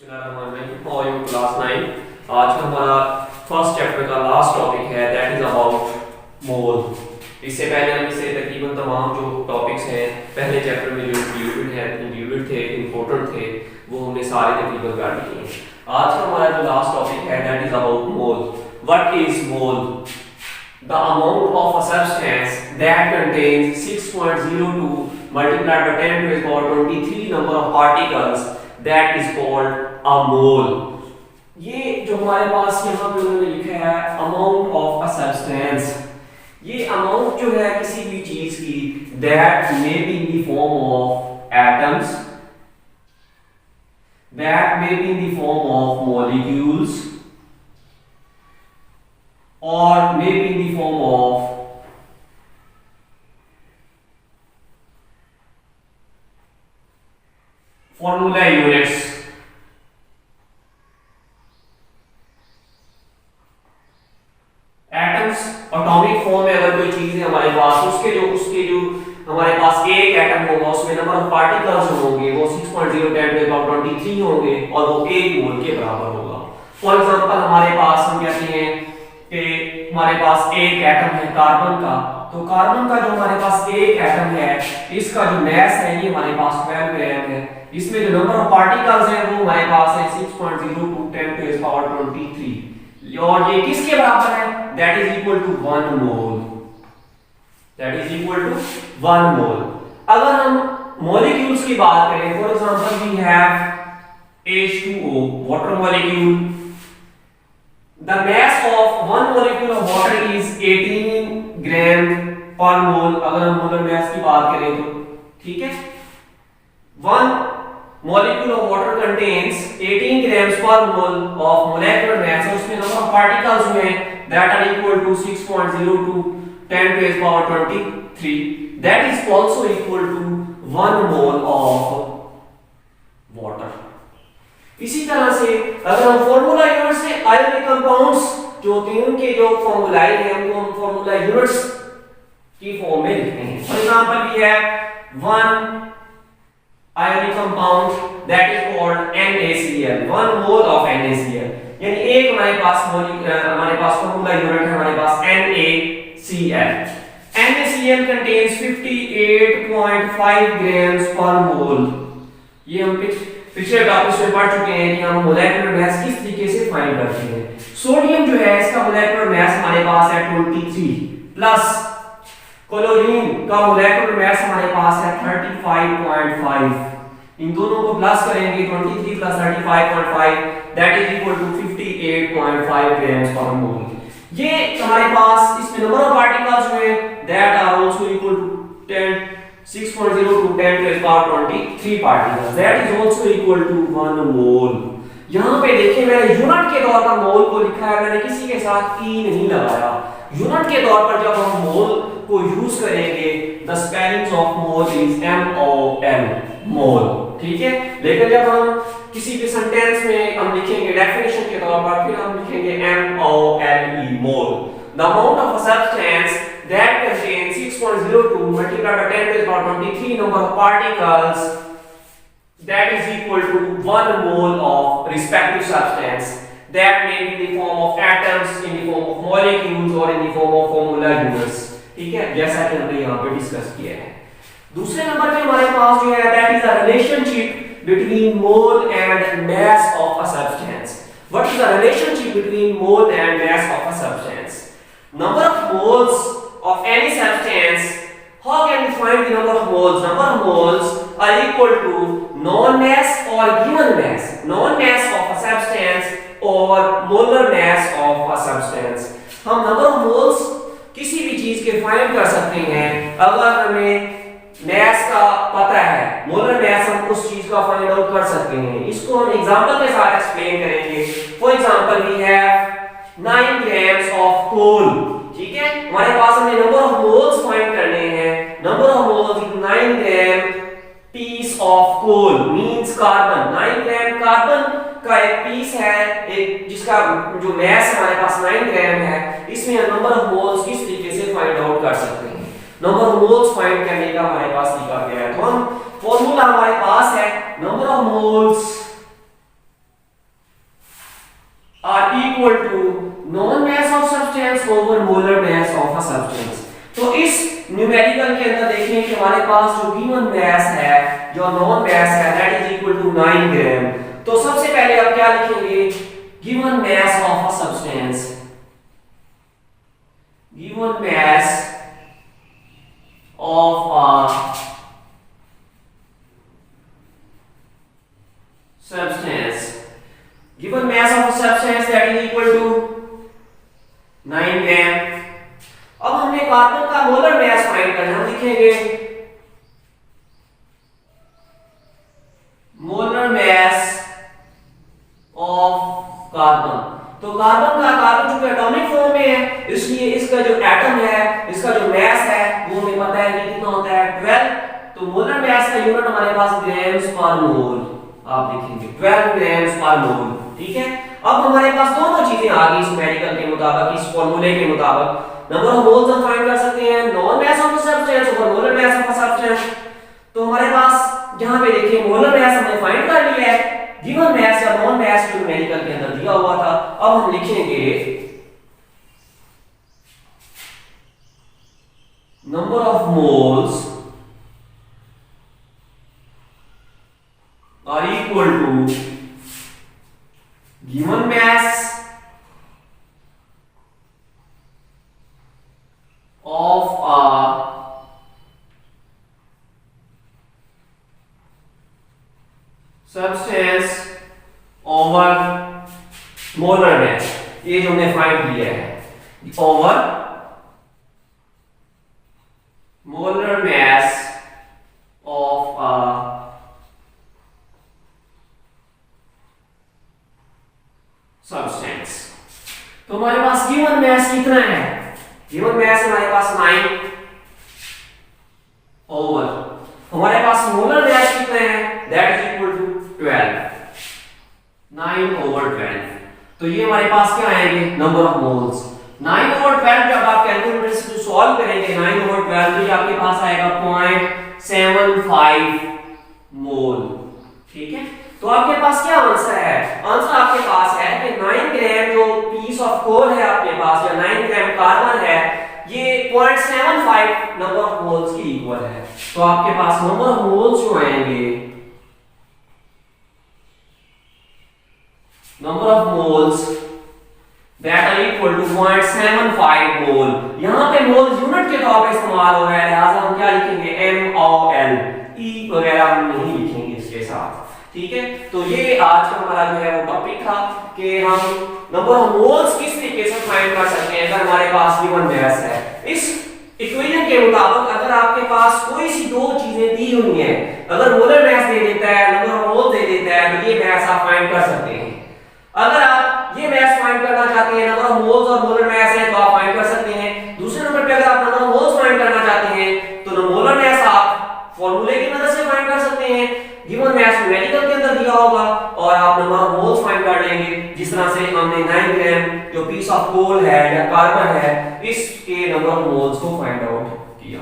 How are you class 9। आज का हमारा फर्स्ट चैप्टर का लास्ट टॉपिक है दैट इज अबाउट मोल। इससे पहले हम इसे तकरीबन तमाम जो टॉपिक्स हैं पहले चैप्टर में जो इंक्लूडेड थे इम्पोर्टेंट थे वो हमने सारे तकरीबन कर लिए हैं। आज का हमारा जो लास्ट टॉपिक है that is about mole. What is mole? The amount of a substance that contains 6.02 multiplied by 10 to the power 23 number of particles that is called a mole। ये जो हमारे पास यहाँ पे उन्होंने लिखा है amount of a substance, ये amount जो है किसी भी चीज की that may be in the form of atoms, that may be in the form of molecules or maybe in the form of formula units। Atoms atomic form में अगर कोई चीज है हमारे पास उसके जो हमारे पास एक एटम होगा उसमें नंबर ऑफ पार्टिकल्स होंगे वो 6.01023 होंगे और वो एक मोल के बराबर होगा। फॉर एग्जांपल हमारे पास हम कहते हैं कि हमारे पास एक एटम है कार्बन का, तो कार्बन का जो हमारे पास एक एटम है इसका जो मास है ये हमारे पास 12 ग्राम है। इसमें जो नंबर ऑफ पार्टिकल्स है वो हमारे पास है 6.02 10 to the power 23 और ये किसके बराबर है? That is equal to 1 mole. That is equal to 1 mole. अगर हम मॉलिक्यूल्स की बात करें, for example we have H2O water molecule. The mass of one molecule of water is 18 gram per mole। अगर हम मोलर मास की बात करें तो ठीक है, one molecule of water contains 18 grams per mole of molecular mass और उसमें number of particles हुए that are equal to 6.02 10 to the power 23। that is also equal to 1 mole of water। इसी तरह से अगर हम फार्मूला यूनिट से ionic compounds जो होते हैं उनके जो फार्मूलाए हैं उनको हम फार्मूला यूनिट्स की फॉर्म में लिखते हैं। For example we have one ionic compound that is called NaCl, 1 mole of NaCl। यानी एक हमारे पास फार्मूला यूनिट है हमारे पास NaCl। NaCl contains 58.5 grams per mole। ये हम पिछले टॉपिक्स में पढ़ चुके हैं कि हम मोलेकुलर मास किस तरीके से फाइंड करते हैं। सोडियम जो है इसका मोलेकुलर मास हमारे पास है 23 प्लस क्लोरीन का मोलेकुलर मास हमारे पास है 35.5। इन दोनों को प्लस करेंगे 23 plus 35.5 that is equal to 58.5 grams per mole. ये हमारे पास इसमें नंबर ऑफ पार्टिकल्स हुए that are also equal to 6.02 10 to the power 23 particles that is also equal to 1 mole। यहाँ पे देखिए मैंने यूनिट के तौर पर मोल को लिखा है, मैंने किसी के साथ ई नहीं लगाया। यूनिट के तौर पर जब हम मोल को यूज करेंगे the spellings of mole is MOL मोल, ठीक है। लेकिन जब हम किसी भी सेंटेंस में हम लिखेंगे डेफिनेशन के तौर पर फिर हम लिखेंगे MOLE mole. The amount of a substance that contains 6.02 multiplied by 10 to the power 23 number of particles that is equal to 1 mole of respective substance that may be in the form of atoms, in the form of molecules or in the form of formula units। ठीक है, जैसा कि हमने यहाँ पे discuss किया है। दूसरे नंबर पे हमारे पास जो है that is a relationship between mole and mass of a substance। What is the relationship between mole and mass of a substance? Number of moles of any substance, how can we find the number of moles? Number of moles are equal to known mass or given mass, known mass of a substance or molar mass of a substance। हम number of moles किसी भी चीज के find कर सकते हैं अगर हमें mass का पता है, molar mass हम उस चीज का फाइंड आउट कर सकते हैं। इसको हम एग्जांपल के साथ एक्सप्लेन करेंगे। For example we have 9 grams of coal। ठीक है, हमारे पास हमने नंबर ऑफ मोल्स फाइंड करने हैं। Number of moles is 9 gram piece of coal means carbon. 9 gram carbon का एक पीस है एक जिसका जो मास हमारे पास 9 ग्राम है। इसमें हम नंबर ऑफ मोल्स किस तरीके से फाइंड आउट कर सकते हैं? नंबर ऑफ मोल्स फाइंड करने का हमारे पास लिखा गया है, तो हम फॉर्मूला हमारे पास है नंबर ऑफ मोल्स सब्सटेंस। तो इस न्यूमेरिकल के अंदर देखें कि हमारे पास जो गिवन मास है, जो नॉन मास है, दैट इज इक्वल टू 9 ग्राम। तो सबसे पहले आप क्या लिखेंगे, given mass of a substance, given mass of a substance, given mass of a substance that is equal to 9 ग्राम। अब हमने कार्बन का मोलर मास फाइंड करना है, हम लिखेंगे मोलर मास ऑफ कार्बन। तो कार्बन चूंकि एटॉमिक फॉर्म में है, इसलिए इसका जो एटम है, इसका जो मास है वो हमें पता है कि कितना होता है 12। तो मोलर मास का यूनिट हमारे पास ग्राम्स पर मोल, आप लिखेंगे 12 ग्राम्स पर मोल, ठीक है। अब हमारे पास दोनों चीजें आ गई इस न्यूमेरिकल के मुताबिक, इस फार्मूले के मुताबिक। नंबर ऑफ मोल्स हम फाइंड कर सकते हैं, non mass of the substance over molar mass of the substance. तो हमारे पास यहां पे देखिए मोलर मास हमने फाइंड कर लिया है, गिवन मास या नॉन मास जो न्यूमेरिकल के अंदर दिया हुआ था। अब हम लिखेंगे number of moles are equal to given mass of a substance over molar mass। ये जो हमने फाइंड किया है over molar mass of a substance. तो हमारे पास गिवन मास कितना है, गिवन मास हमारे पास 9 ओवर, हमारे पास मोलर मास कितना है, that is equal to 12, 9 over 12। तो ये हमारे पास क्या आएंगे नंबर ऑफ मोल्स। 9 ओवर 12 जब आप कैलकुलेटर से सॉल्व करेंगे 9 ओवर 12 तो ये आपके पास आएगा 0.75 मोल, ठीक है। तो आपके पास क्या आंसर है, आंसर आपके पास है कि 9 ग्राम जो पीस ऑफ कोल है आपके पास, या 9 ग्राम कार्बन है, ये 0.75 नंबर ऑफ मोल्स की इक्वल है। तो आपके पास नंबर ऑफ मोल्स जो आएंगे, number of moles that are equal to 0.75 mole. यहां पे मोल यूनिट के तौर पे इस्तेमाल हो रहा है, लिहाजा हम क्या लिखेंगे MOL, E वगैरह हम नहीं लिखेंगे इसके साथ, ठीक है। तो ये आज का हमारा जो है वो टॉपिक था कि हम नंबर ऑफ मोल्स किस तरीके से फाइंड कर सकते हैं अगर हमारे पास गिवन मास है। इस इक्वेशन के मुताबिक अगर आपके पास कोई सी दो चीजें दी हुई हैं, अगर मोलर मास दे देता है, नंबर ऑफ मोल्स दे देता है, तो ये मास आप फाइंड कर सकते हैं। अगर आप ये मास फाइंड करना चाहते हैं, नंबर ऑफ मोल्स और मोलर मास है, तो आप फाइंड कर सकते हैं। दूसरे नंबर पे अगर आप नंबर ऑफ मोल्स फाइंड करना चाहते हैं तो मोलर मास आप फार्मूले की मदद से फाइंड कर सकते हैं, गिवन मास न्यूमेरिकल के अंदर दिया होगा, और आप नंबर ऑफ मोल्स फाइंड कर लेंगे जिस तरह से हमने 9 ग्राम जो पीस ऑफ कोल है या कार्बन है, इसके नंबर ऑफ मोल्स को फाइंड आउट किया।